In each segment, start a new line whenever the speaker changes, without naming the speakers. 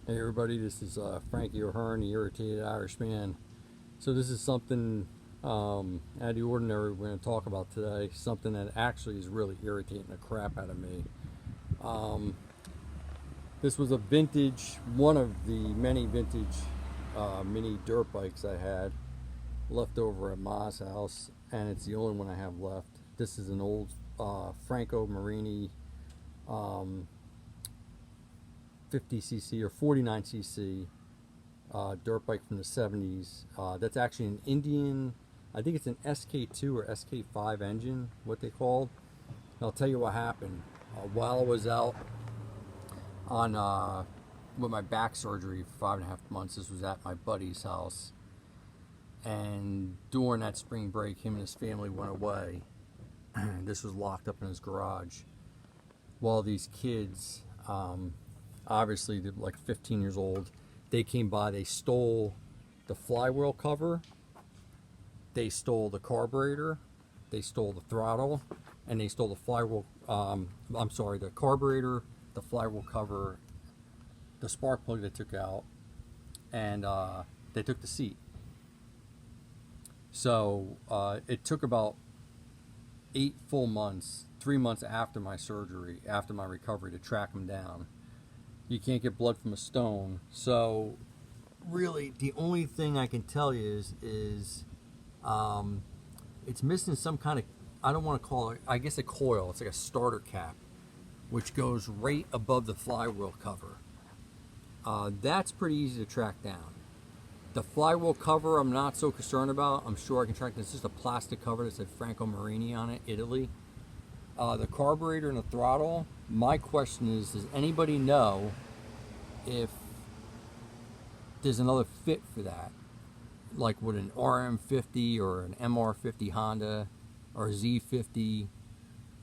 Hey everybody, this is Frankie O'Hearn, the Irritated Irishman. So this is something out of the ordinary we're going to talk about today. Something that actually is really irritating the crap out of me. Um, this was a vintage, one of the many vintage mini dirt bikes I had left over at Ma's house, and it's the only one I have left. This is an old Franco Morini um, 50cc or 49cc dirt bike from the 70s. That's actually an Indian, I think it's an SK2 or SK5 engine, what they called. I'll tell you what happened. While I was out on with my back surgery for 5.5 months, this was at my buddy's house. And during that spring break, him and his family went away. This was locked up in his garage. While these kids, obviously they're like 15 years old, they came by, they stole the flywheel cover, they stole the carburetor, they stole the throttle, and they stole the flywheel, the carburetor, the flywheel cover, the spark plug they took out, and they took the seat. So it took about 8 full months, 3 months after my surgery, after my recovery, to track them down. You can't get blood from a stone. So really the only thing I can tell you is it's missing some kind of, I don't want to call it, I guess a coil. It's like a starter cap, which goes right above the flywheel cover. That's pretty easy to track down. The flywheel cover I'm not so concerned about. I'm sure I can track this. It's just a plastic cover that said Franco Morini on it, Italy. The carburetor and the throttle, my question is, does anybody know if there's another fit for that? Like would an RM50 or an MR50 Honda or a Z50,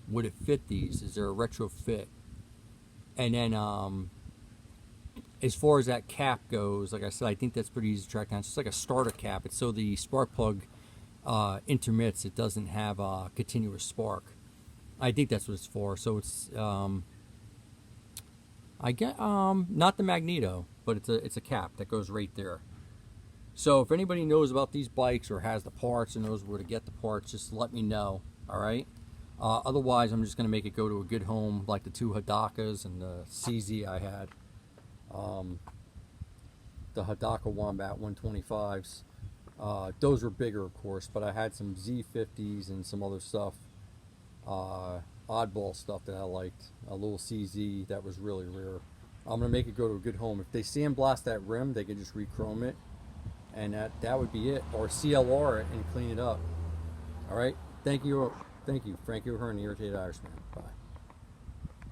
would it fit these? Is there a retrofit? And then as far as that cap goes, like I said, I think that's pretty easy to track down. It's just like a starter cap. It's so the spark plug intermits. It doesn't have a continuous spark. I think that's what it's for. So it's I get not the magneto, but it's a cap that goes right there. So if anybody knows about these bikes or has the parts or knows where to get the parts, just let me know. All right. Otherwise, I'm just gonna make it go to a good home, like the two Hodakas and the CZ I had. The Hodaka Wombat 125s. Those were bigger, of course, but I had some Z50s and some other stuff. Oddball stuff that I liked, a little CZ that was really rare. I'm gonna make it go to a good home. If they sandblast that rim, they could just re-chrome it, and that would be it, or CLR it and clean it up. All right, thank you, Frankie O'Hearn, the Irritated Irishman. Bye.